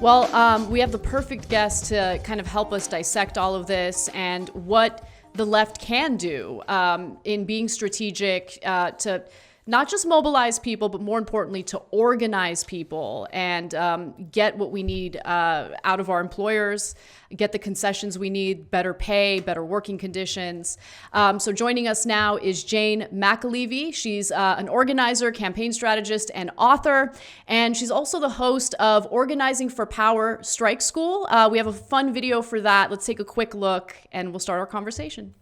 Well, we have the perfect guest to kind of help us dissect all of this and what the left can do in being strategic to not just mobilize people, but more importantly, to organize people and get what we need out of our employers, get the concessions we need, better pay, better working conditions. So joining us now is Jane McAlevey. She's an organizer, campaign strategist, and author. And she's also the host of Organizing for Power Strike School. We have a fun video for that. Let's take a quick look and we'll start our conversation.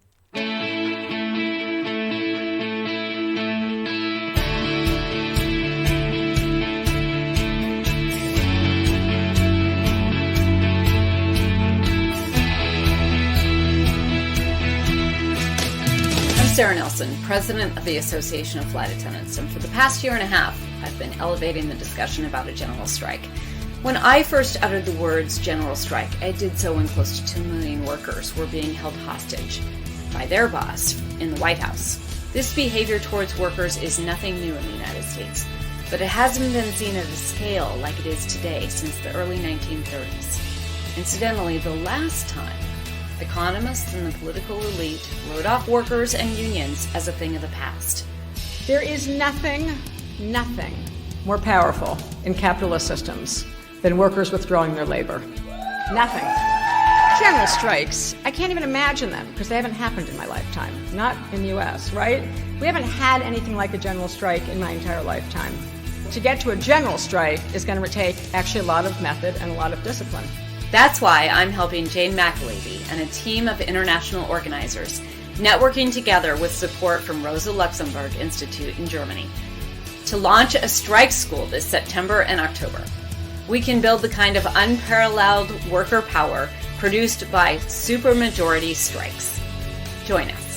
Sarah Nelson, president of the Association of Flight Attendants, and for the past year and a half, I've been elevating the discussion about a general strike. When I first uttered the words general strike, I did so when close to 2 million workers were being held hostage by their boss in the White House. This behavior towards workers is nothing new in the United States, but it hasn't been seen at a scale like it is today since the early 1930s. Incidentally, the last time economists and the political elite wrote off workers and unions as a thing of the past. There is nothing more powerful in capitalist systems than workers withdrawing their labor. Nothing. General strikes, I can't even imagine them because they haven't happened in my lifetime. Not in the US, right? We haven't had anything like a general strike in my entire lifetime. To get to a general strike is going to take actually a lot of method and a lot of discipline. That's why I'm helping Jane McAlevey and a team of international organizers, networking together with support from Rosa Luxemburg Institute in Germany, to launch a strike school this September and October. We can build the kind of unparalleled worker power produced by supermajority strikes. Join us.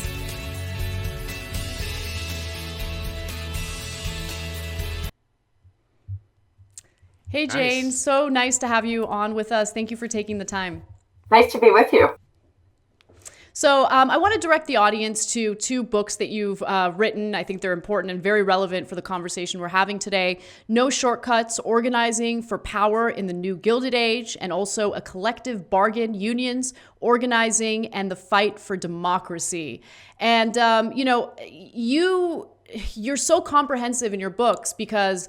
Hey, Jane, nice. So nice to have you on with us. Thank you for taking the time. Nice to be with you. So I want to direct the audience to two books that you've written. I think they're important and very relevant for the conversation we're having today. No Shortcuts, Organizing for Power in the New Gilded Age, and also A Collective Bargain, Unions, Organizing, and the Fight for Democracy. And, you're so comprehensive in your books because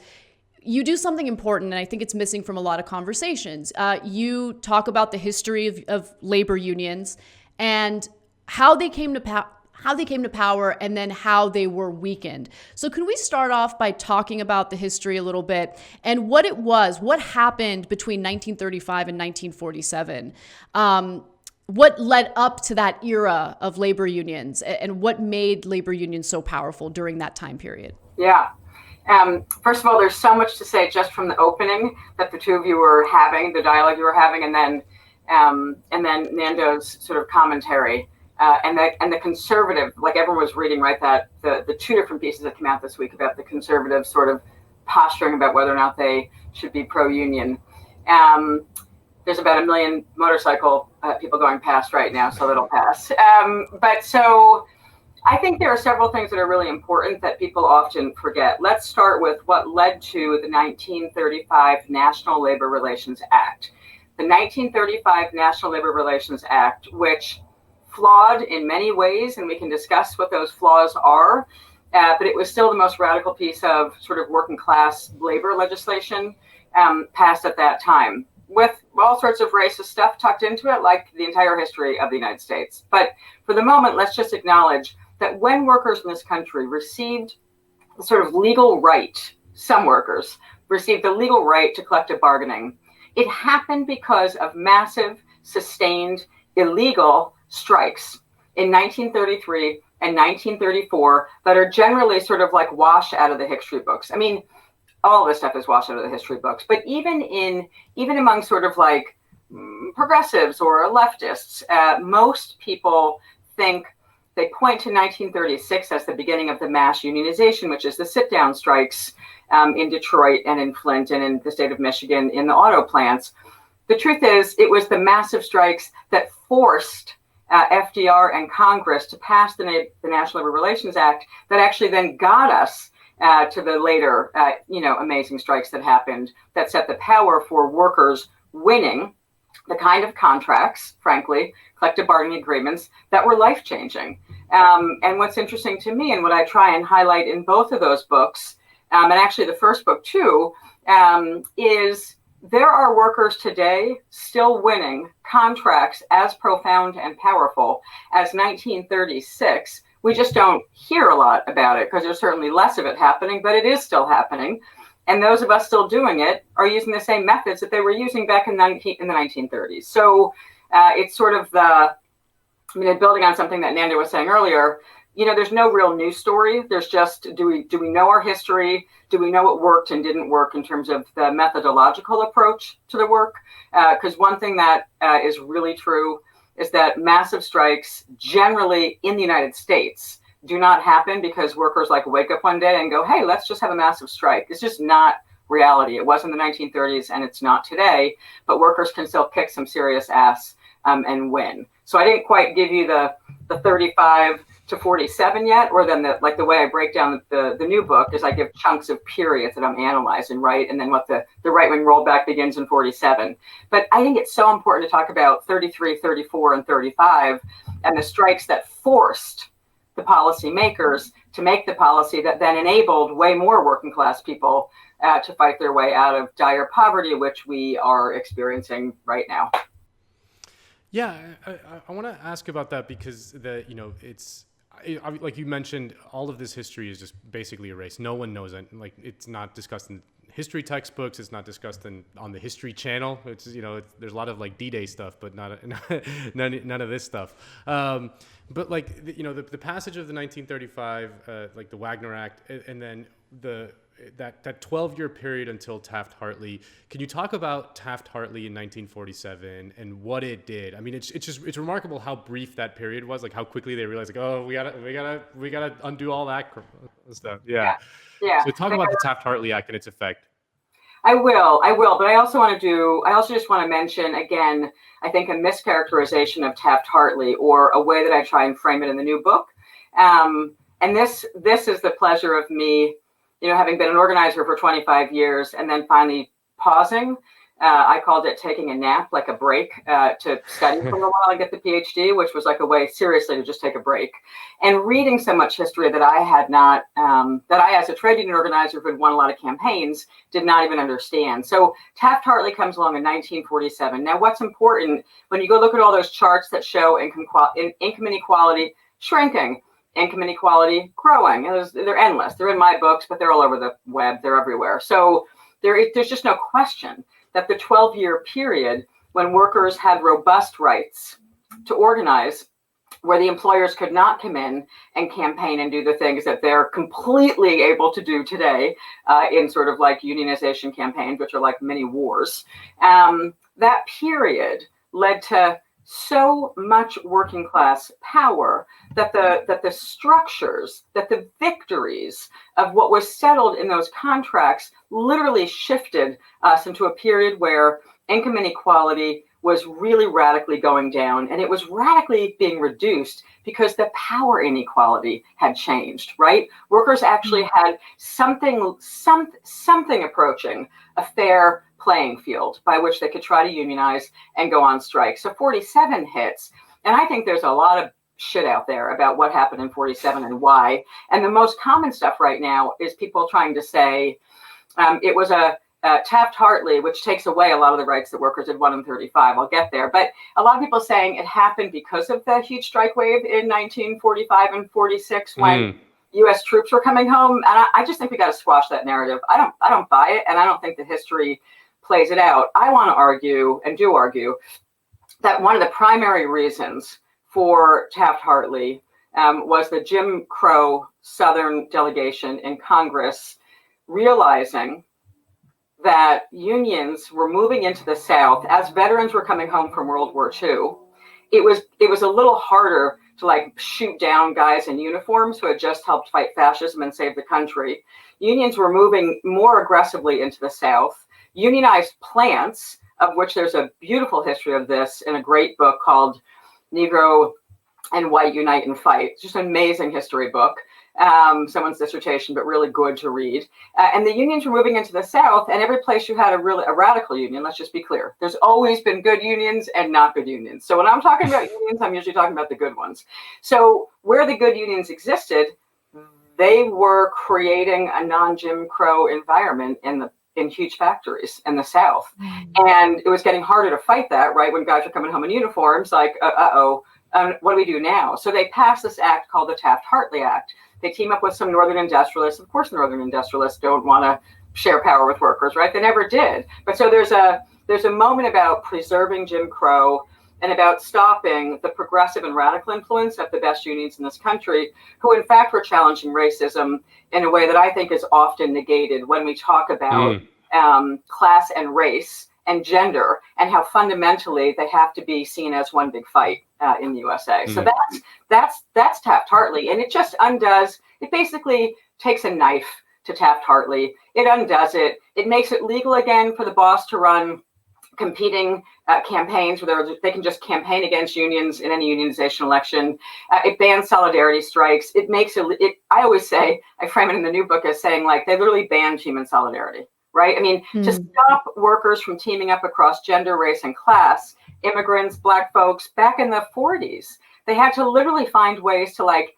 you do something important, and I think it's missing from a lot of conversations. You talk about the history of labor unions and how they came to power, and then how they were weakened. So can we start off by talking about the history a little bit and what happened between 1935 and 1947? What led up to that era of labor unions, and what made labor unions so powerful during that time period? Yeah. First of all, there's so much to say just from the opening that the two of you were having, the dialogue you were having, and then Nando's sort of commentary, and the conservative, like everyone was reading, right? That the two different pieces that came out this week about the conservative sort of posturing about whether or not they should be pro-union. There's about 1 million motorcycle people going past right now, so that'll pass. But so I think there are several things that are really important that people often forget. Let's start with what led to the 1935 National Labor Relations Act. The 1935 National Labor Relations Act, which flawed in many ways, and we can discuss what those flaws are, but it was still the most radical piece of sort of working class labor legislation passed at that time, with all sorts of racist stuff tucked into it, like the entire history of the United States. But for the moment, let's just acknowledge that when workers in this country received the sort of legal right, some workers received the legal right to collective bargaining, it happened because of massive, sustained, illegal strikes in 1933 and 1934 that are generally sort of like washed out of the history books. I mean, all this stuff is washed out of the history books, but even among sort of like progressives or leftists, most people think they point to 1936 as the beginning of the mass unionization, which is the sit-down strikes in Detroit and in Flint and in the state of Michigan in the auto plants. The truth is, it was the massive strikes that forced FDR and Congress to pass the National Labor Relations Act that actually then got us to the later, amazing strikes that happened that set the power for workers winning the kind of contracts, frankly, collective bargaining agreements that were life-changing. And what's interesting to me, and what I try and highlight in both of those books, and actually the first book too, is there are workers today still winning contracts as profound and powerful as 1936. We just don't hear a lot about it because there's certainly less of it happening, but it is still happening. And those of us still doing it are using the same methods that they were using back in the 1930s. So it's sort of building on something that Nanda was saying earlier, there's no real news story. There's just, do we know our history? Do we know what worked and didn't work in terms of the methodological approach to the work? Because one thing that is really true is that massive strikes generally in the United States do not happen because workers wake up one day and go, hey, let's just have a massive strike. It's just not reality. It was in the 1930s and it's not today, but workers can still kick some serious ass and win. So I didn't quite give you the 35 to 47 yet, or then the way I break down the new book is I give chunks of periods that I'm analyzing, right? And then what the right-wing rollback begins in 47. But I think it's so important to talk about 33, 34, and 35 and the strikes that forced the policymakers to make the policy that then enabled way more working class people to fight their way out of dire poverty, which we are experiencing right now. Yeah, I want to ask about that because like you mentioned, all of this history is just basically erased. No one knows it. It's not discussed in history textbooks. It's not discussed on the History Channel. It's there's a lot of D-Day stuff, but none of this stuff. But the passage of the 1935, the Wagner Act, and then that 12-year period until Taft-Hartley. Can you talk about Taft-Hartley in 1947 and what it did? I mean, it's remarkable how brief that period was. How quickly they realized, we gotta undo all that stuff. Yeah. So talk about the Taft-Hartley Act and its effect. I will, but I also just want to mention again, I think a mischaracterization of Taft-Hartley, or a way that I try and frame it in the new book. And this is the pleasure of me, having been an organizer for 25 years and then finally pausing. I called it taking a nap, like a break, to study for a while and get the PhD, which was like a way seriously to just take a break. And reading so much history that I had not, that I as a trade union organizer who had won a lot of campaigns, did not even understand. So Taft-Hartley comes along in 1947. Now, what's important, when you go look at all those charts that show income inequality shrinking, income inequality growing, they're endless. They're in my books, but they're all over the web. They're everywhere. So there's just no question that the 12-year period when workers had robust rights to organize, where the employers could not come in and campaign and do the things that they're completely able to do today in sort of unionization campaigns, which are like mini wars, that period led to so much working class power that the structures, that the victories of what was settled in those contracts literally shifted us into a period where income inequality was really radically going down, and it was radically being reduced because the power inequality had changed, right? Workers actually had something approaching a fair playing field by which they could try to unionize and go on strike. So 47 hits, and I think there's a lot of shit out there about what happened in 47 and why. And the most common stuff right now is people trying to say it was a Taft-Hartley, which takes away a lot of the rights that workers had won in 35. I'll get there. But a lot of people saying it happened because of the huge strike wave in 1945 and 46 when U.S. troops were coming home. And I just think we got to squash that narrative. I don't buy it, and I don't think the history plays it out. I want to argue, and do argue, that one of the primary reasons for Taft-Hartley was the Jim Crow Southern delegation in Congress realizing that unions were moving into the South as veterans were coming home from World War II. It was a little harder to shoot down guys in uniforms who had just helped fight fascism and save the country. Unions were moving more aggressively into the South. Unionized plants, of which there's a beautiful history of this in a great book called Negro and White Unite and Fight. It's just an amazing history book. Someone's dissertation, but really good to read. And the unions were moving into the South, and every place you had a radical union, let's just be clear, there's always been good unions and not good unions. So when I'm talking about unions, I'm usually talking about the good ones. So where the good unions existed, they were creating a non-Jim Crow environment in huge factories in the South. And it was getting harder to fight that, right? When guys were coming home in uniforms, like, what do we do now? So they passed this act called the Taft-Hartley Act. They team up with some Northern industrialists. Of course, Northern industrialists don't want to share power with workers, right? They never did. But so there's a moment about preserving Jim Crow and about stopping the progressive and radical influence of the best unions in this country, who in fact were challenging racism in a way that I think is often negated when we talk about class and race and gender, and how fundamentally they have to be seen as one big fight in the USA. So that's Taft-Hartley, and it just undoes. It basically takes a knife to Taft-Hartley. It undoes it. It makes it legal again for the boss to run competing campaigns where they can just campaign against unions in any unionization election. It bans solidarity strikes. It makes it. I always say, I frame it in the new book as saying, like, they literally banned human solidarity. Right? I mean, to stop workers from teaming up across gender, race, and class, immigrants, Black folks, back in the 40s, they had to literally find ways to, like,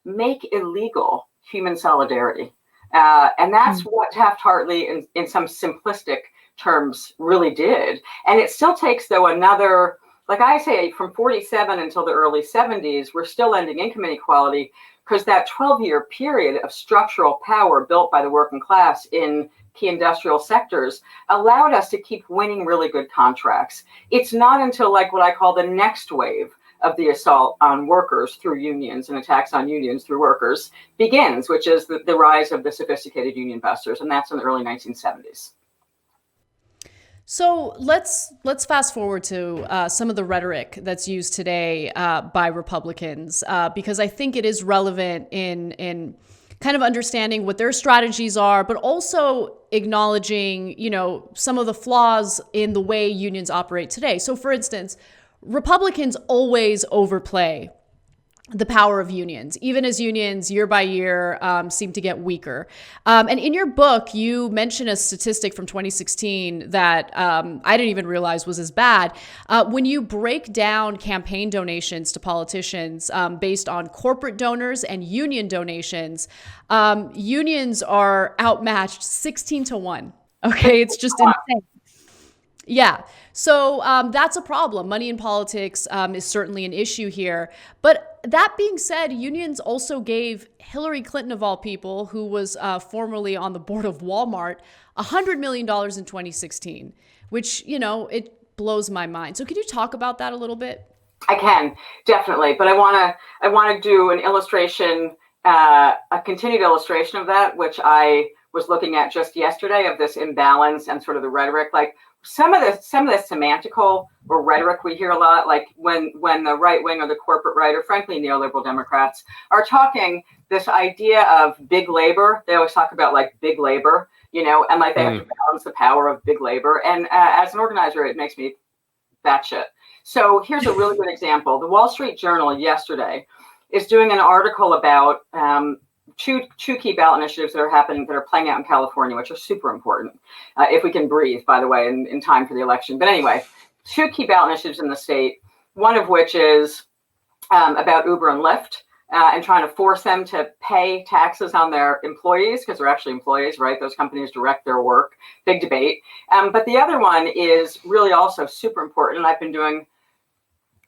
make illegal human solidarity. And that's what Taft-Hartley, in some simplistic terms, really did. And it still takes, though, another, like I say, from 47 until the early 70s, we're still ending income inequality, because that 12-year period of structural power built by the working class in key industrial sectors allowed us to keep winning really good contracts. It's not until, like, what I call the next wave of the assault on workers through unions and attacks on unions through workers begins, which is the rise of the sophisticated union busters, and that's in the early 1970s. So let's fast forward to some of the rhetoric that's used today by Republicans, because I think it is relevant in kind of understanding what their strategies are, but also acknowledging, some of the flaws in the way unions operate today. So, for instance, Republicans always overplay the power of unions, even as unions year by year seem to get weaker. And in your book, you mention a statistic from 2016 that I didn't even realize was as bad. When you break down campaign donations to politicians based on corporate donors and union donations, unions are outmatched 16-1. Okay, it's just insane. Yeah. So that's a problem. Money in politics is certainly an issue here. But that being said, unions also gave Hillary Clinton, of all people, who was formerly on the board of Walmart, $100 million in 2016, which, it blows my mind. So could you talk about that a little bit? I can, definitely. But I want to do an illustration, a continued illustration of that, which I was looking at just yesterday, of this imbalance and sort of the rhetoric. Like, some of the semantical or rhetoric we hear a lot, like when the right wing or the corporate right, or frankly neoliberal Democrats, are talking this idea of big labor. They always talk about, like, big labor, and like they have to balance the power of big labor. And as an organizer, it makes me batshit. So here's a really good example. The Wall Street Journal yesterday is doing an article about two key ballot initiatives that are playing out in California, which are super important, if we can breathe, by the way, in time for the election. But anyway, two key ballot initiatives in the state, one of which is about Uber and Lyft, and trying to force them to pay taxes on their employees, because they're actually employees, right? Those companies direct their work. Big debate. But the other one is really also super important, and I've been doing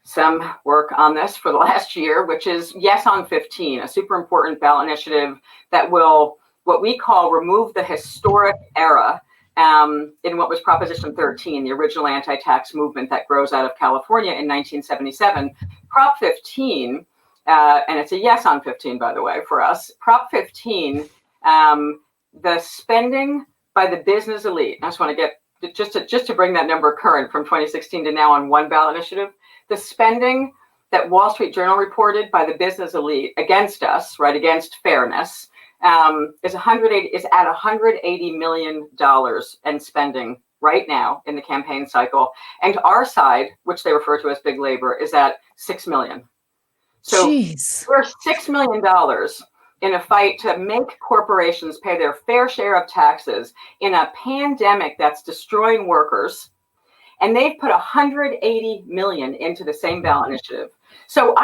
some work on this for the last year, which is Yes on 15, a super important ballot initiative that will, what we call, remove the historic era in what was Proposition 13, the original anti-tax movement that grows out of California in 1977. Prop 15, and it's a yes on 15, by the way, for us. Prop 15, the spending by the business elite. I just want to get, just to bring that number current from 2016 to now on one ballot initiative. The spending that Wall Street Journal reported by the business elite against us, right, against fairness, is at $180 million in spending right now in the campaign cycle. And our side, which they refer to as big labor, is at $6 million. So Jeez. we're $6 million in a fight to make corporations pay their fair share of taxes in a pandemic that's destroying workers. And they've put 180 million into the same ballot initiative. So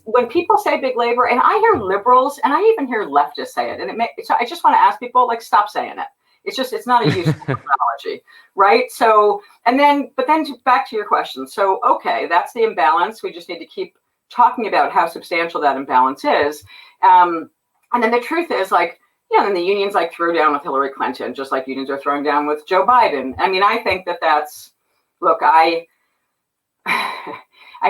when people say big labor, and I hear liberals and I even hear leftists say it, so I just want to ask people, like, stop saying it. It's not a useful terminology, right? So, but then back to your question. So, okay, that's the imbalance. We just need to keep talking about how substantial that imbalance is. And then the truth is, like, then the unions like threw down with Hillary Clinton, just like unions are throwing down with Joe Biden. I mean, I think that's, look, I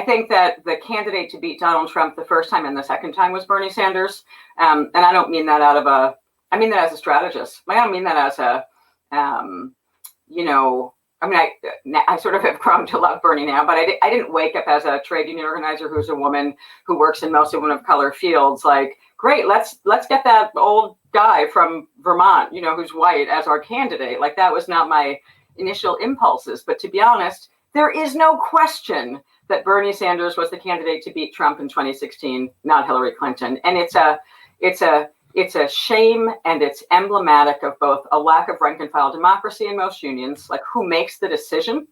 think that the candidate to beat Donald Trump the first time and the second time was Bernie Sanders. And I don't mean that I mean that as a strategist. I don't mean that as I sort of have grown to love Bernie now, but I didn't wake up as a trade union organizer who's a woman who works in mostly women of color fields. Like, great, let's get that old guy from Vermont, who's white, as our candidate. Like, that was not my initial impulses. But to be honest, there is no question that Bernie Sanders was the candidate to beat Trump in 2016, not Hillary Clinton. And it's a shame, and it's emblematic of both a lack of rank and file democracy in most unions, like who makes the decision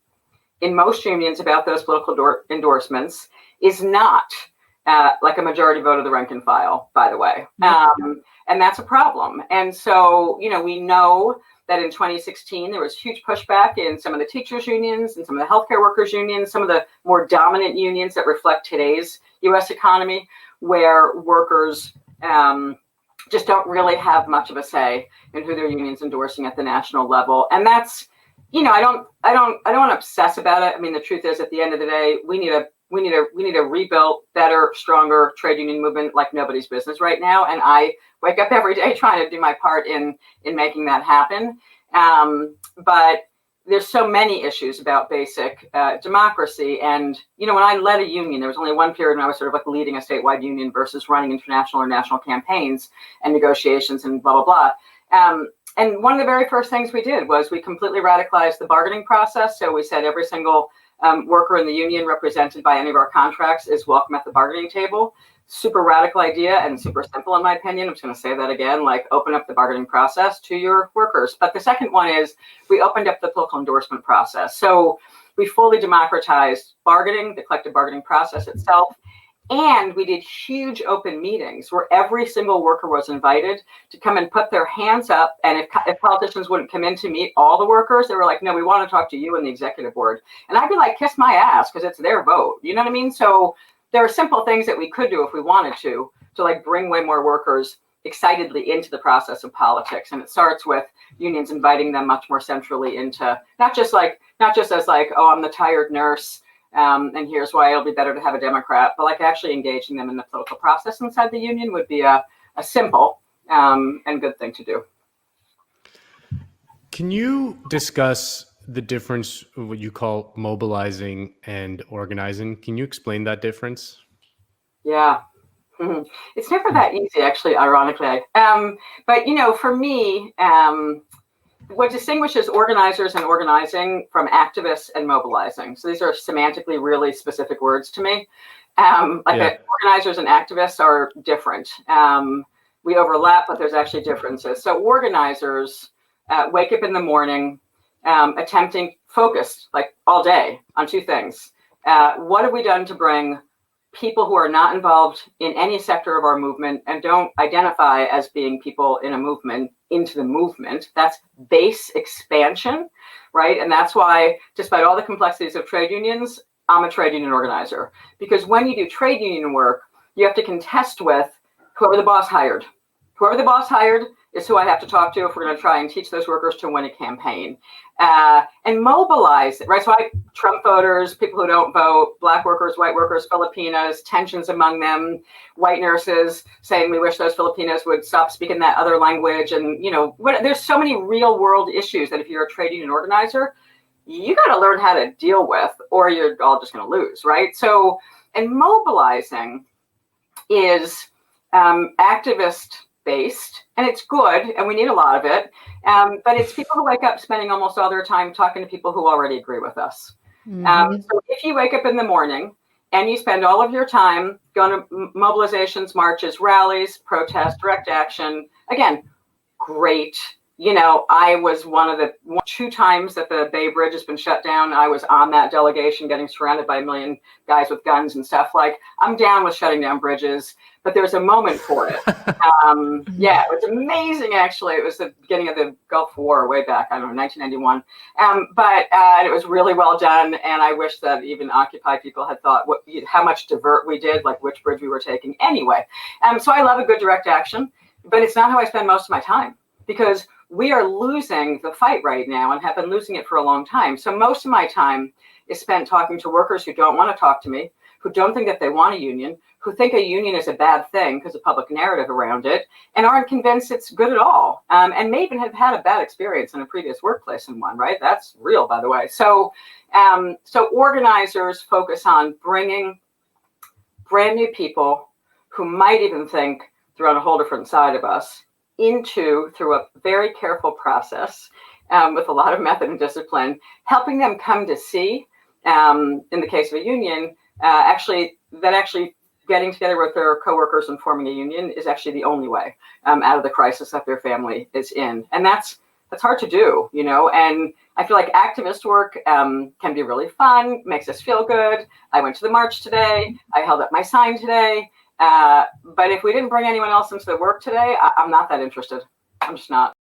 in most unions about those political endorsements is not like a majority vote of the rank and file, by the way. And that's a problem. And so, we know that in 2016, there was huge pushback in some of the teachers' unions and some of the healthcare workers' unions, some of the more dominant unions that reflect today's U.S. economy, where workers just don't really have much of a say in who their union's endorsing at the national level. And that's, I don't want to obsess about it. I mean, the truth is, at the end of the day, we need a rebuilt, better, stronger trade union movement like nobody's business right now. And I wake up every day trying to do my part in making that happen. But there's so many issues about basic democracy. And, when I led a union, there was only one period when I was sort of like leading a statewide union versus running international or national campaigns and negotiations and blah, blah, blah. And one of the very first things we did was we completely radicalized the bargaining process. So we said every single worker in the union represented by any of our contracts is welcome at the bargaining table. Super radical idea and super simple, in my opinion. I'm just going to say that again, like, open up the bargaining process to your workers. But the second one is we opened up the political endorsement process. So we fully democratized bargaining, the collective bargaining process itself. And we did huge open meetings where every single worker was invited to come and put their hands up. And if politicians wouldn't come in to meet all the workers, they were like, no, we want to talk to you and the executive board. And I'd be like, kiss my ass, because it's their vote. You know what I mean? So there are simple things that we could do if we wanted to like bring way more workers excitedly into the process of politics. And it starts with unions inviting them much more centrally into not just as like, oh, I'm the tired nurse, and here's why it'll be better to have a Democrat, but like actually engaging them in the political process inside the union would be a simple and good thing to do. Can you discuss the difference of what you call mobilizing and organizing? Can you explain that difference? Yeah. Mm-hmm. It's never that easy, actually, ironically. But, for me, what distinguishes organizers and organizing from activists and mobilizing. So these are semantically really specific words to me. Organizers and activists are different. We overlap, but there's actually differences. So organizers wake up in the morning, attempting focused like all day on two things. What have we done to bring people who are not involved in any sector of our movement and don't identify as being people in a movement into the movement? That's base expansion, right? And that's why, despite all the complexities of trade unions, I'm a trade union organizer. Because when you do trade union work, you have to contest with whoever the boss hired. Whoever the boss hired is who I have to talk to if we're going to try and teach those workers to win a campaign. And mobilize, right? So Trump voters, people who don't vote, Black workers, white workers, Filipinos, tensions among them, white nurses saying we wish those Filipinos would stop speaking that other language. And, there's so many real world issues that if you're a trade union organizer, you got to learn how to deal with, or you're all just going to lose, right? So, and mobilizing is activist based, and it's good, and we need a lot of it. But it's people who wake up spending almost all their time talking to people who already agree with us. Mm-hmm. So if you wake up in the morning and you spend all of your time going to mobilizations, marches, rallies, protests, direct action. Again, great. I was one of the 2 times that the Bay Bridge has been shut down. I was on that delegation getting surrounded by a million guys with guns and stuff. Like, I'm down with shutting down bridges, but there's a moment for it. Yeah, it was amazing, actually. It was the beginning of the Gulf War way back, I don't know, 1991. But it was really well done. And I wish that even Occupy people had thought how much divert we did, like which bridge we were taking anyway. So I love a good direct action, but it's not how I spend most of my time, because we are losing the fight right now and have been losing it for a long time. So most of my time is spent talking to workers who don't want to talk to me, who don't think that they want a union, who think a union is a bad thing because of public narrative around it, and aren't convinced it's good at all, and may even have had a bad experience in a previous workplace in one, right? That's real, by the way. So organizers focus on bringing brand new people who might even think they're on a whole different side of us through a very careful process with a lot of method and discipline, helping them come to see, in the case of a union, actually getting together with their coworkers and forming a union is actually the only way out of the crisis that their family is in. And that's hard to do, and I feel like activist work can be really fun, makes us feel good. I went to the march today. I held up my sign today. But if we didn't bring anyone else into the work today, I'm not that interested. I'm just not.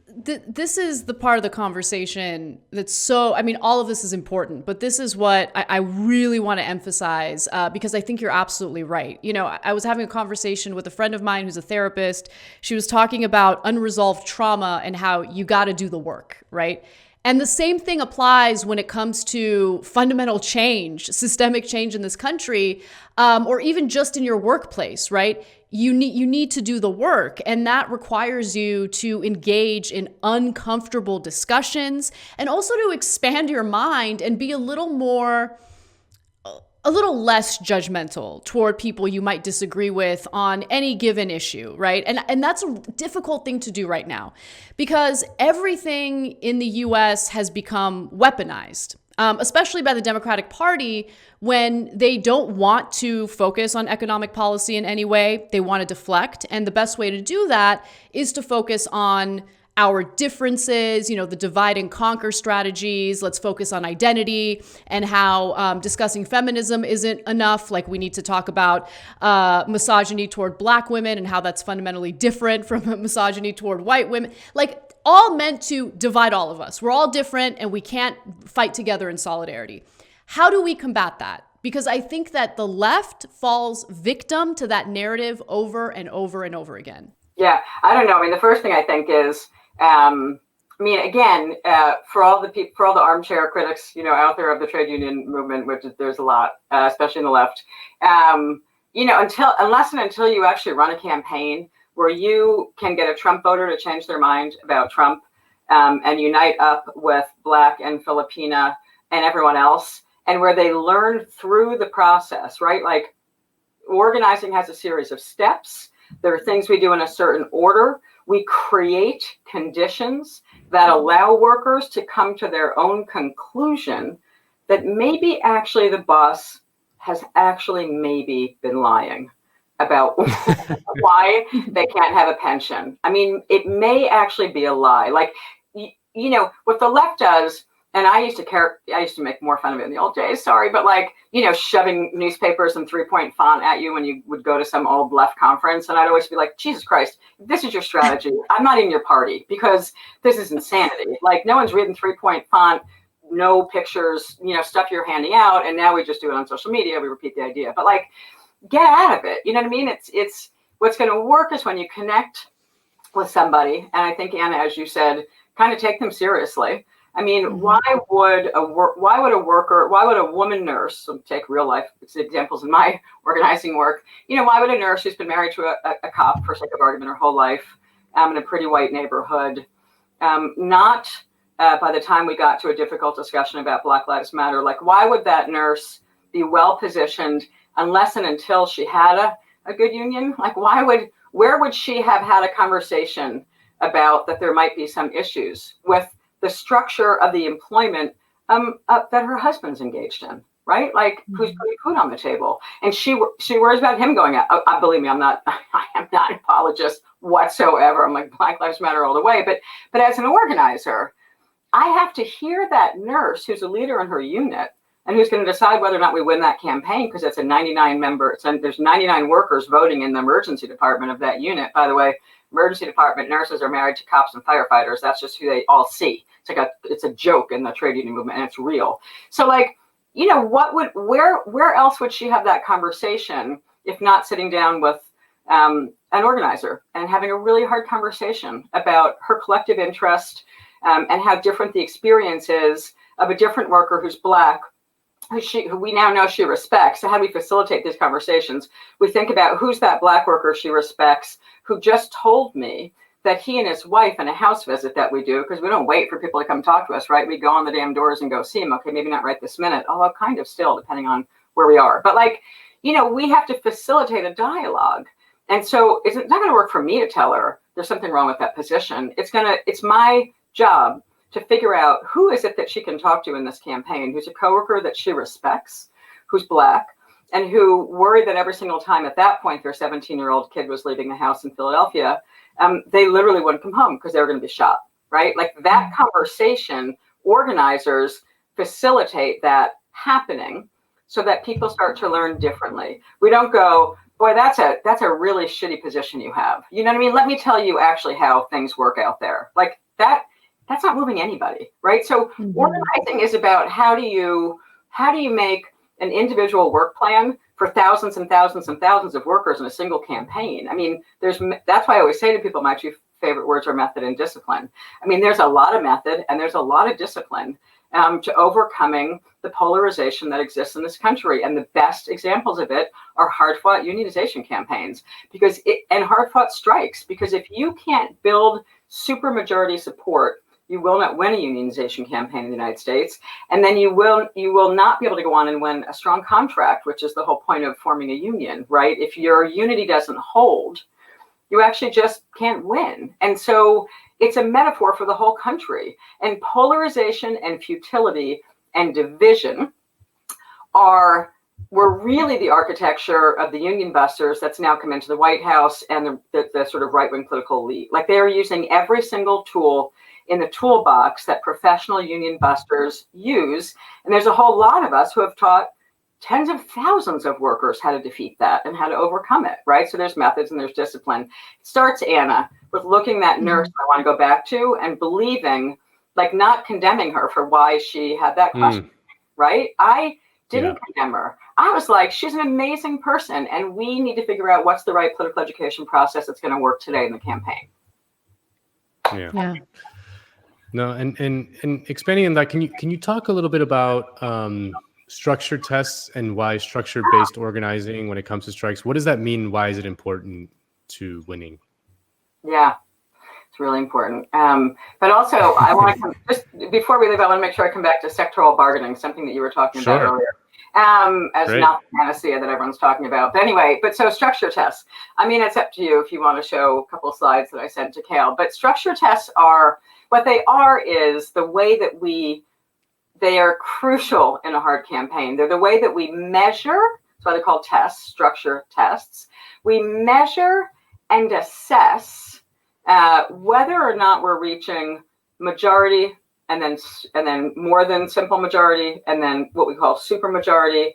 This is the part of the conversation that's all of this is important, but this is what I really want to emphasize, because I think you're absolutely right. I was having a conversation with a friend of mine who's a therapist. She was talking about unresolved trauma and how you got to do the work, right? And the same thing applies when it comes to fundamental change, systemic change in this country, or even just in your workplace, right? You need to do the work, and that requires you to engage in uncomfortable discussions and also to expand your mind and be a little less judgmental toward people you might disagree with on any given issue, right? And that's a difficult thing to do right now, because everything in the US has become weaponized, especially by the Democratic Party, when they don't want to focus on economic policy in any way. They want to deflect. And the best way to do that is to focus on our differences, the divide and conquer strategies. Let's focus on identity and how discussing feminism isn't enough. Like, we need to talk about misogyny toward Black women and how that's fundamentally different from misogyny toward white women. Like, all meant to divide all of us. We're all different and we can't fight together in solidarity. How do we combat that? Because I think that the left falls victim to that narrative over and over and over again. Yeah, I don't know. The first thing I think is, for all the armchair critics, out there of the trade union movement, which there's a lot, especially in the left, until you actually run a campaign where you can get a Trump voter to change their mind about Trump, and unite up with Black and Filipina and everyone else, and where they learn through the process, right? Like, organizing has a series of steps. There are things we do in a certain order. We create conditions that allow workers to come to their own conclusion that maybe actually the boss has actually maybe been lying about why they can't have a pension. It may actually be a lie. Like, what the left does, and I used to make more fun of it in the old days, sorry, but shoving newspapers in 3-point font at you when you would go to some old left conference. And I'd always be like, Jesus Christ, if this is your strategy, I'm not in your party, because this is insanity. Like, no one's reading 3-point font, no pictures, stuff you're handing out. And now we just do it on social media. We repeat the idea, but get out of it. You know what I mean? It's what's going to work is when you connect with somebody. And I think, Anna, as you said, kind of take them seriously. Why would a woman nurse, so take real life examples in my organizing work, why would a nurse who's been married to a cop, for sake of argument, her whole life, in a pretty white neighborhood, not by the time we got to a difficult discussion about Black Lives Matter, why would that nurse be well positioned unless and until she had a good union? Where would she have had a conversation about that there might be some issues with the structure of the employment that her husband's engaged in? right? Like, who's putting food on the table? And she worries about him going out. Believe me, I am not an apologist whatsoever. I'm like, Black Lives Matter all the way. But as an organizer, I have to hear that nurse who's a leader in her unit and who's going to decide whether or not we win that campaign, because it's a 99 member, there's 99 workers voting in the emergency department of that unit. By the way, emergency department nurses are married to cops and firefighters. That's just who they all see. It's a joke in the trade union movement, and it's real. So, like, you know, where else would she have that conversation if not sitting down with an organizer and having a really hard conversation about her collective interest, and how different the experience is of a different worker who's Black, who we now know she respects. So how do we facilitate these conversations? We think about who's that Black worker she respects who just told me that he and his wife in a house visit that we do, because we don't wait for people to come talk to us, right? We go on the damn doors and go see them. Okay, maybe not right this minute, although kind of still, depending on where we are. But, like, you know, we have to facilitate a dialogue. And so it's not going to work for me to tell her there's something wrong with that position. It's my job to figure out who is it that she can talk to in this campaign, who's a coworker that she respects, who's Black, and who worried that every single time at that point their 17-year-old kid was leaving the house in Philadelphia, they literally wouldn't come home because they were going to be shot, right? Like, that conversation, organizers facilitate that happening so that people start to learn differently. We don't go, boy, that's a really shitty position you have. You know what I mean? Let me tell you actually how things work out there. Like, that's not moving anybody, right? So organizing is about how do you make an individual work plan for thousands and thousands and thousands of workers in a single campaign. I mean, that's why I always say to people, my two favorite words are method and discipline. I mean, there's a lot of method and there's a lot of discipline to overcoming the polarization that exists in this country. And the best examples of it are hard-fought unionization campaigns and hard-fought strikes, because if you can't build supermajority support, you will not win a unionization campaign in the United States. And then you will not be able to go on and win a strong contract, which is the whole point of forming a union, right? If your unity doesn't hold, you actually just can't win. And so it's a metaphor for the whole country. And polarization and futility and division were really the architecture of the union busters that's now come into the White House and the sort of right-wing political elite. Like, they are using every single tool in the toolbox that professional union busters use. And there's a whole lot of us who have taught tens of thousands of workers how to defeat that and how to overcome it, right? So there's methods and there's discipline. It starts, Anna, with looking that nurse I want to go back to and believing, like, not condemning her for why she had that question, right? I didn't condemn her. I was like, she's an amazing person, and we need to figure out what's the right political education process that's going to work today in the campaign. Yeah. No, and expanding on that, can you talk a little bit about structure tests and why structure-based organizing when it comes to strikes? What does that mean? Why is it important to winning? Yeah, it's really important. But also, I want to just before we leave, I want to make sure I come back to sectoral bargaining, something that you were talking about earlier. As Great. Not the panacea that everyone's talking about. But anyway, so structure tests. I mean, it's up to you if you want to show a couple of slides that I sent to Kale. But structure tests is the way that they are crucial in a hard campaign. They're the way that we measure, that's why they're called tests, structure tests. We measure and assess whether or not we're reaching majority and then more than simple majority, and then what we call supermajority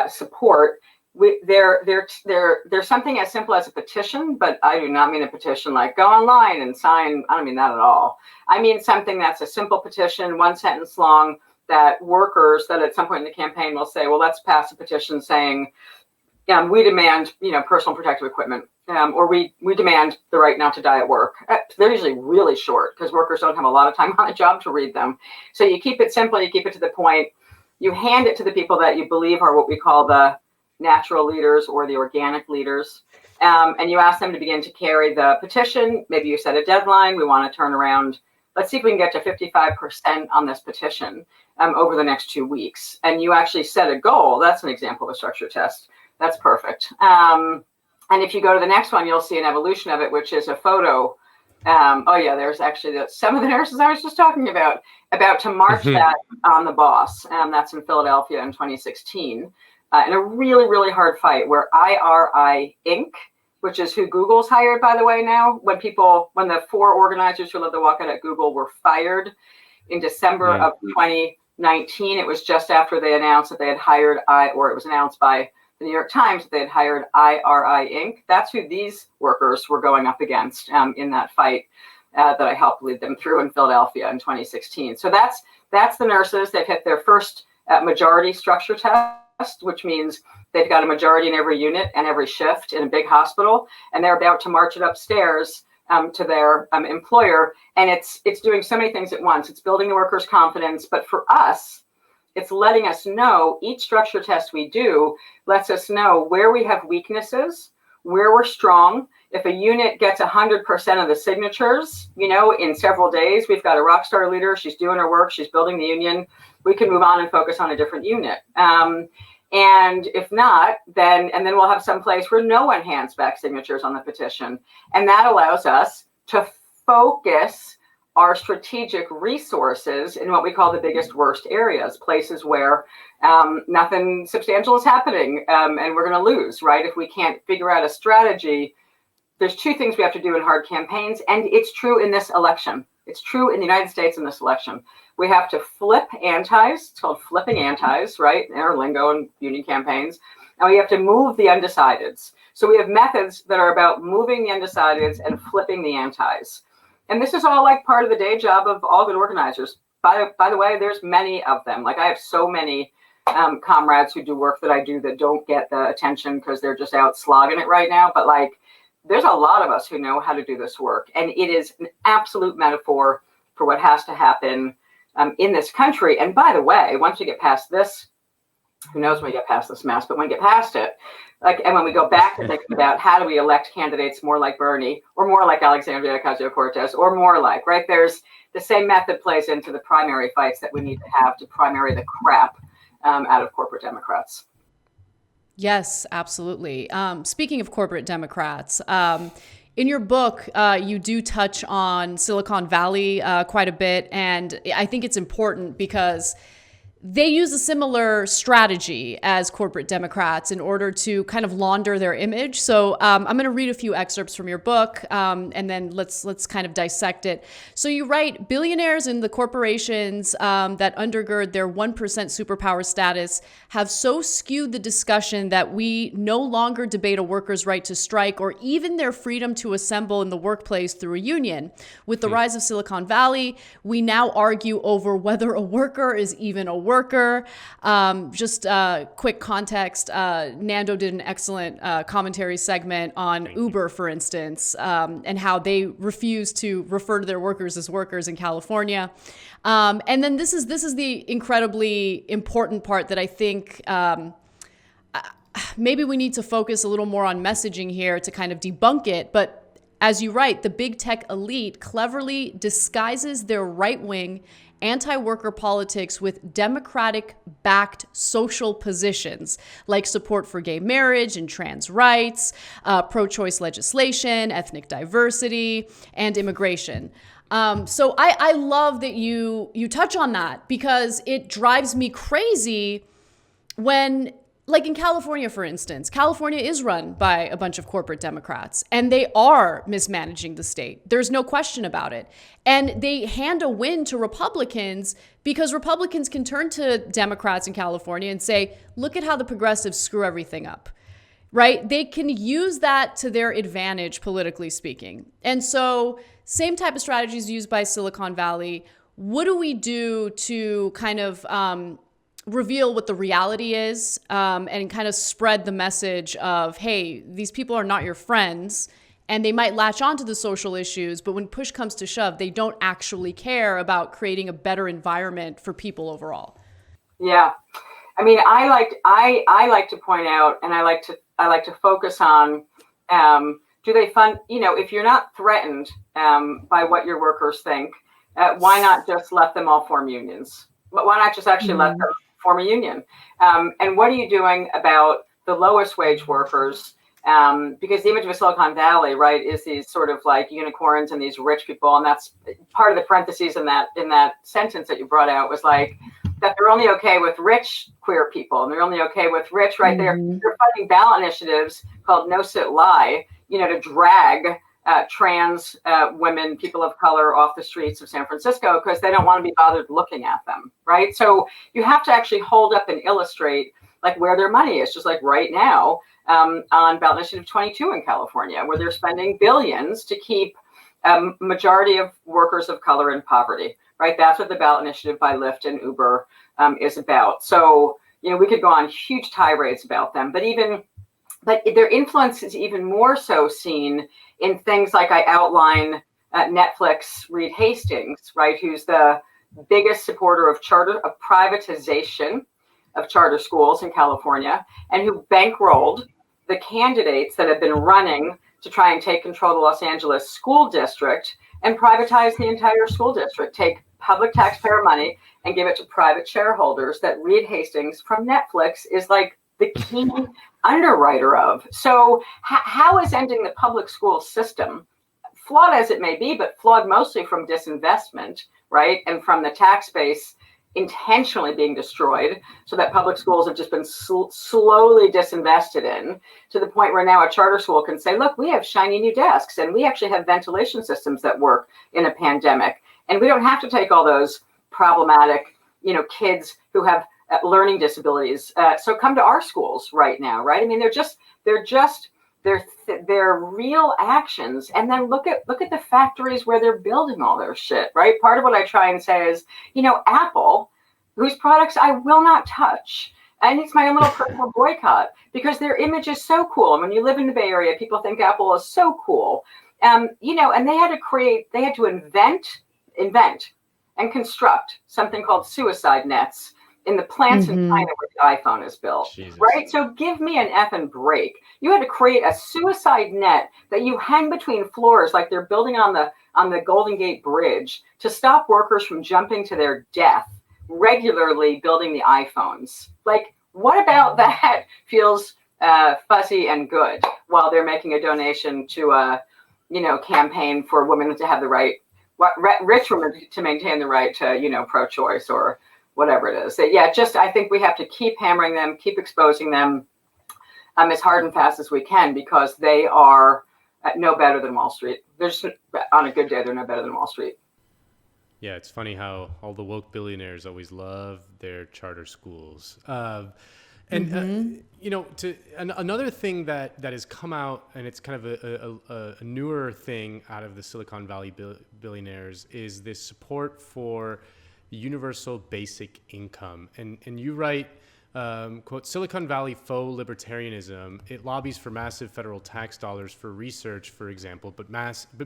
support. There's something as simple as a petition, but I do not mean a petition like go online and sign. I don't mean that at all. I mean something that's a simple petition, one sentence long, that workers that at some point in the campaign will say, well, let's pass a petition saying, we demand, personal protective equipment, or we demand the right not to die at work. They're usually really short because workers don't have a lot of time on the job to read them. So you keep it simple, you keep it to the point, you hand it to the people that you believe are what we call the natural leaders or the organic leaders, and you ask them to begin to carry the petition. Maybe you set a deadline. We want to turn around. Let's see if we can get to 55% on this petition over the next 2 weeks. And you actually set a goal. That's an example of a structure test. That's perfect. And if you go to the next one, you'll see an evolution of it, which is a photo Oh yeah, there's actually some of the nurses I was just talking about to march that on the boss. That's in Philadelphia in 2016, in a really, really hard fight where IRI Inc., which is who Google's hired, by the way, now, when the 4 organizers who led the walkout at Google were fired in December of 2019, it was just after they announced that they had hired or it was announced by the New York Times that they had hired IRI Inc. That's who these workers were going up against in that fight that I helped lead them through in Philadelphia in 2016. So that's the nurses. They've hit their first majority structure test, which means they've got a majority in every unit and every shift in a big hospital, and they're about to march it upstairs to their employer. And it's doing so many things at once. It's building the workers' confidence, but for us, it's letting us know each structure test we do lets us know where we have weaknesses, where we're strong. If a unit gets 100% of the signatures, in several days, we've got a rock star leader. She's doing her work. She's building the union. We can move on and focus on a different unit. And if not, then we'll have some place where no one hands back signatures on the petition. And that allows us to focus our strategic resources in what we call the biggest, worst areas, places where nothing substantial is happening, and we're going to lose, right? If we can't figure out a strategy, there's 2 things we have to do in hard campaigns, and it's true in this election. It's true in the United States in this election. We have to flip antis. It's called flipping antis, right? In our lingo and union campaigns. And we have to move the undecideds. So we have methods that are about moving the undecideds and flipping the antis. And this is all like part of the day job of all good organizers. By the way, there's many of them. Like I have so many comrades who do work that I do that don't get the attention because they're just out slogging it right now. But like, there's a lot of us who know how to do this work. And it is an absolute metaphor for what has to happen in this country. And by the way, once we get past this, who knows when we get past this mess, but when we get past it, and when we go back to think about how do we elect candidates more like Bernie or more like Alexandria Ocasio-Cortez or more like, right? There's the same method plays into the primary fights that we need to have to primary the crap out of corporate Democrats. Yes, absolutely. Speaking of corporate Democrats, in your book, you do touch on Silicon Valley quite a bit, and I think it's important because they use a similar strategy as corporate Democrats in order to kind of launder their image. So I'm going to read a few excerpts from your book, and then let's kind of dissect it. So you write, billionaires and the corporations that undergird their 1% superpower status have so skewed the discussion that we no longer debate a worker's right to strike or even their freedom to assemble in the workplace through a union. With the rise of Silicon Valley, we now argue over whether a worker is even a worker. Just quick context, Nando did an excellent commentary segment on Uber, for instance, and how they refuse to refer to their workers as workers in California. And then this is the incredibly important part that I think maybe we need to focus a little more on messaging here to kind of debunk it. But as you write, the big tech elite cleverly disguises their right-wing anti-worker politics with Democratic-backed social positions like support for gay marriage and trans rights, pro-choice legislation, ethnic diversity, and immigration. So I love that you touch on that because it drives me crazy when, like in California, for instance, California is run by a bunch of corporate Democrats, and they are mismanaging the state. There's no question about it. And they hand a win to Republicans because Republicans can turn to Democrats in California and say, look at how the progressives screw everything up, right? They can use that to their advantage, politically speaking. And so same type of strategies used by Silicon Valley. What do we do to kind of reveal what the reality is and kind of spread the message of, hey, these people are not your friends and they might latch onto the social issues, but when push comes to shove, they don't actually care about creating a better environment for people overall. Yeah. I mean, I like to point out, and I like to focus on, do they fund, if you're not threatened by what your workers think, why not just let them all form unions? But why not just actually let them form a union? And what are you doing about the lowest wage workers Because the image of Silicon Valley, right, is these sort of like unicorns and these rich people, and that's part of the parentheses in that sentence that you brought out was like that they're only okay with rich queer people, and they're only okay with rich, right? Mm-hmm. They're funding ballot initiatives called No Sit Lie, to drag trans women, people of color, off the streets of San Francisco because they don't want to be bothered looking at them, right? So you have to actually hold up and illustrate like where their money is, just like right now on ballot initiative 22 in California, where they're spending billions to keep majority of workers of color in poverty, right? That's what the ballot initiative by Lyft and Uber is about. So, we could go on huge tirades about them, but their influence is even more so seen in things like I outline Netflix Reed Hastings, right? Who's the biggest supporter of privatization of charter schools in California, and who bankrolled the candidates that have been running to try and take control of the Los Angeles school district and privatize the entire school district, take public taxpayer money and give it to private shareholders that Reed Hastings from Netflix is like the key underwriter of. So how is ending the public school system, flawed as it may be, but flawed mostly from disinvestment, right? And from the tax base intentionally being destroyed, so that public schools have just been slowly disinvested in, to the point where now a charter school can say, look, we have shiny new desks and we actually have ventilation systems that work in a pandemic. And we don't have to take all those problematic, kids who have learning disabilities. So come to our schools right now, right? I mean, they're real actions. And then look at the factories where they're building all their shit, right? Part of what I try and say is, Apple, whose products I will not touch, and it's my own little personal boycott because their image is so cool. And when you live in the Bay Area, people think Apple is so cool. And they had to invent and construct something called suicide nets in the plants in China where the iPhone is built, Jesus. Right? So give me an effing break. You had to create a suicide net that you hang between floors like they're building on the Golden Gate Bridge to stop workers from jumping to their death regularly building the iPhones. Like, what about that feels fuzzy and good while they're making a donation to a campaign for women to have the right, rich women to maintain the right to, pro-choice or whatever it is. I think we have to keep hammering them, keep exposing them as hard and fast as we can, because they are no better than Wall Street. On a good day, they're no better than Wall Street. Yeah, it's funny how all the woke billionaires always love their charter schools. Another thing that has come out, and it's kind of a newer thing out of the Silicon Valley billionaires, is this support for universal basic income. And you write, quote, Silicon Valley faux libertarianism, it lobbies for massive federal tax dollars for research, for example, but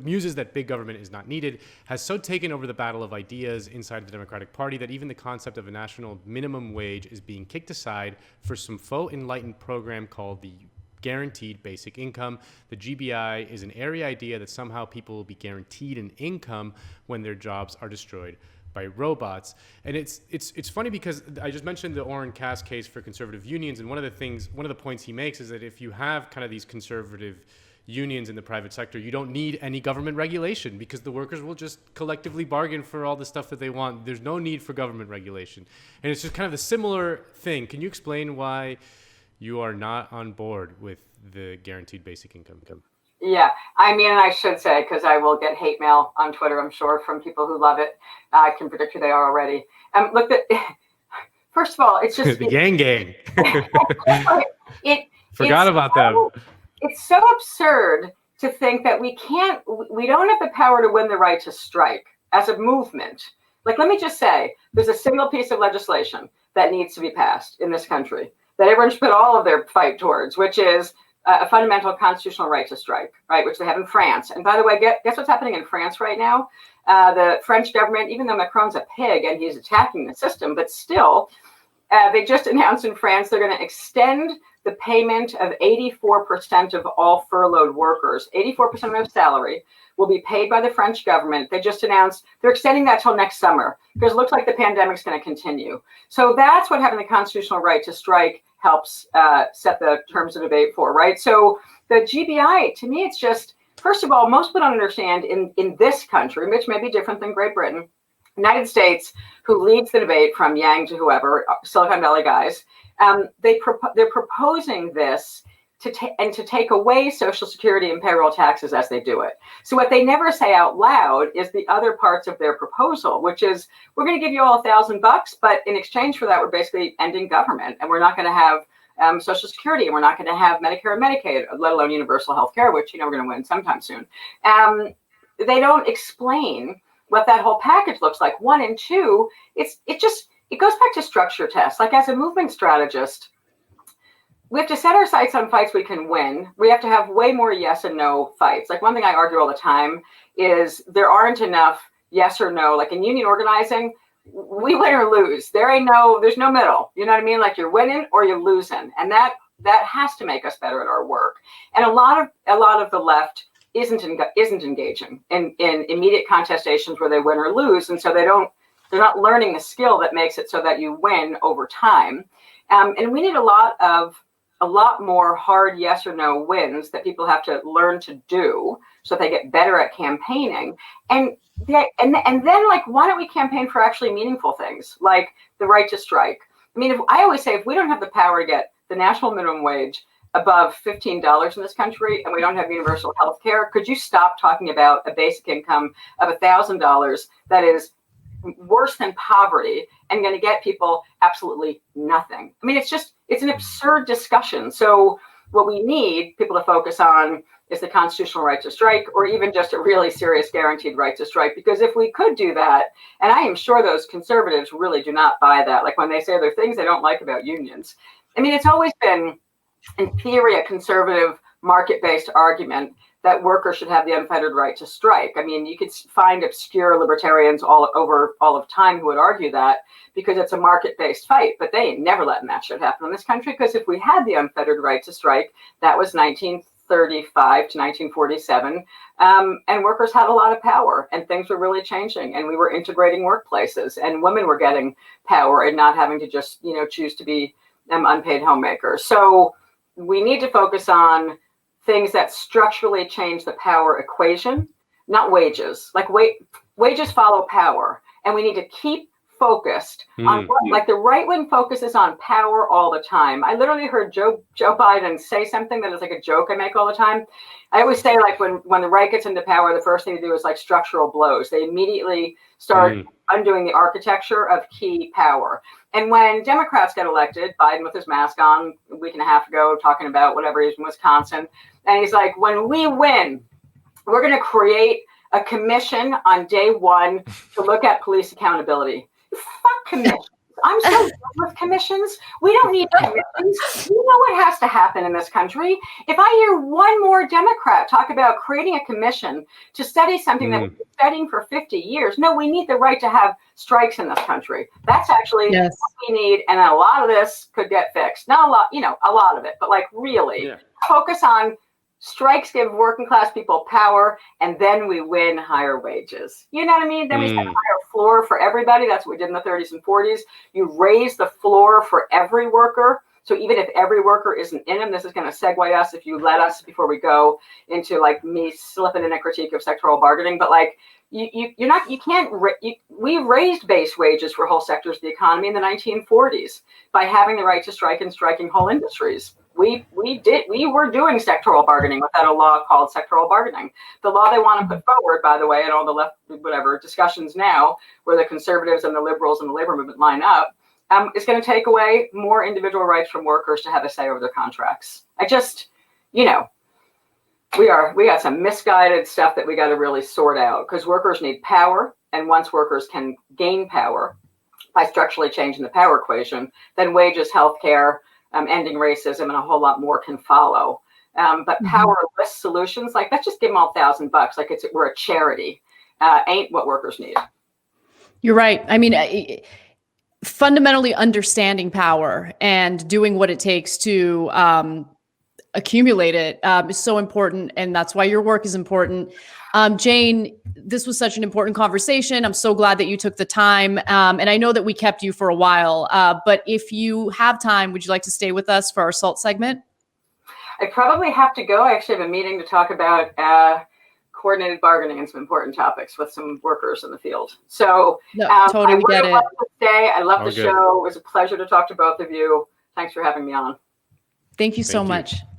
muses that big government is not needed, has so taken over the battle of ideas inside the Democratic Party that even the concept of a national minimum wage is being kicked aside for some faux enlightened program called the Guaranteed Basic Income. The GBI is an airy idea that somehow people will be guaranteed an income when their jobs are destroyed by robots. And it's funny because I just mentioned the Orrin Cass case for conservative unions, and one of the points he makes is that if you have kind of these conservative unions in the private sector, you don't need any government regulation because the workers will just collectively bargain for all the stuff that they want. There's no need for government regulation. And it's just kind of a similar thing. Can you explain why you are not on board with the Guaranteed Basic Income? Yeah, I mean, and I should say, because I will get hate mail on Twitter, I'm sure, from people who love it. I can predict who they are already. Look, first of all, it's just the gang. Forgot about them. It's so absurd to think that we don't have the power to win the right to strike as a movement. Like, let me just say, there's a single piece of legislation that needs to be passed in this country that everyone should put all of their fight towards, which is a fundamental constitutional right to strike, right, which they have in France. And by the way, guess what's happening in France right now? The French government, even though Macron's a pig and he's attacking the system, but still, they just announced in France they're going to extend the payment of 84% of all furloughed workers. 84% of their salary will be paid by the French government. They just announced they're extending that till next summer because it looks like the pandemic's going to continue. So that's what having the constitutional right to strike helps set the terms of debate for, right? So the GBI, to me, it's just, first of all, most people don't understand in this country, which may be different than Great Britain, United States, who leads the debate from Yang to whoever, Silicon Valley guys, they're proposing this to take away Social Security and payroll taxes as they do it. So what they never say out loud is the other parts of their proposal, which is, we're going to give you all $1,000, but in exchange for that, we're basically ending government, and we're not going to have Social Security, and we're not going to have Medicare and Medicaid, let alone universal health care, which, we're going to win sometime soon. They don't explain what that whole package looks like. One, and two, it goes back to structure tests. Like, as a movement strategist, we have to set our sights on fights we can win. We have to have way more yes and no fights. Like, one thing I argue all the time is there aren't enough yes or no. Like, in union organizing, we win or lose. There's no middle. You know what I mean? Like, you're winning or you're losing. And that has to make us better at our work. And a lot of the left isn't engaging in immediate contestations where they win or lose. And so they're not learning the skill that makes it so that you win over time. And we need a lot more hard yes or no wins that people have to learn to do so that they get better at campaigning. And then, like, why don't we campaign for actually meaningful things like the right to strike? I mean, I always say, if we don't have the power to get the national minimum wage above $15 in this country, and we don't have universal health care, could you stop talking about a basic income of $1,000 that is worse than poverty and going to get people absolutely nothing? I mean, it's an absurd discussion. So what we need people to focus on is the constitutional right to strike, or even just a really serious guaranteed right to strike. Because if we could do that, and I am sure those conservatives really do not buy that, like when they say there are things they don't like about unions. I mean, it's always been, in theory, a conservative market-based argument that workers should have the unfettered right to strike. I mean, you could find obscure libertarians all of time who would argue that, because it's a market-based fight, but they ain't never letting that shit happen in this country. Because if we had the unfettered right to strike, that was 1935 to 1947, and workers had a lot of power, and things were really changing, and we were integrating workplaces, and women were getting power and not having to just, choose to be unpaid homemakers. So we need to focus on things that structurally change the power equation, not wages. Like, wages follow power, and we need to keep focused on what, like, the right wing focuses on power all the time. I literally heard Joe Biden say something that is like a joke I make all the time. I always say, like, when the right gets into power, the first thing to do is like structural blows. They immediately start undoing the architecture of key power. And when Democrats get elected, Biden with his mask on a week and a half ago, talking about whatever he is in Wisconsin, and he's like, when we win, we're going to create a commission on day one to look at police accountability. Fuck commissions. I'm so done with commissions. We don't need commissions. You know what has to happen in this country? If I hear one more Democrat talk about creating a commission to study something that we've been studying for 50 years, no, we need the right to have strikes in this country. That's actually what we need, and a lot of this could get fixed. Not a lot, a lot of it, but like really focus on strikes, give working class people power, and then we win higher wages. You know what I mean? Then we set a higher floor for everybody. That's what we did in the 30s and 40s. You raise the floor for every worker. So even if every worker isn't in them, this is going to segue us, if you let us, before we go into like me slipping in a critique of sectoral bargaining. But like, we raised base wages for whole sectors of the economy in the 1940s by having the right to strike and striking whole industries. We were doing sectoral bargaining without a law called sectoral bargaining. The law they want to put forward, by the way, and all the left, discussions now, where the conservatives and the liberals and the labor movement line up, is going to take away more individual rights from workers to have a say over their contracts. We got some misguided stuff that we got to really sort out, because workers need power. And once workers can gain power by structurally changing the power equation, then wages, healthcare, ending racism, and a whole lot more can follow. But powerless solutions, like, let's just give them all $1,000, like we're a charity, ain't what workers need. You're right. I mean, fundamentally understanding power and doing what it takes to accumulate it is so important, and that's why your work is important. Jane, this was such an important conversation. I'm so glad that you took the time. And I know that we kept you for a while, but if you have time, would you like to stay with us for our SALT segment? I probably have to go. I actually have a meeting to talk about coordinated bargaining and some important topics with some workers in the field. So No, I totally would get have it. loved to stay. I love Oh, the good. show. It was a pleasure to talk to both of you. Thanks for having me on. Thank you so Thank you. much.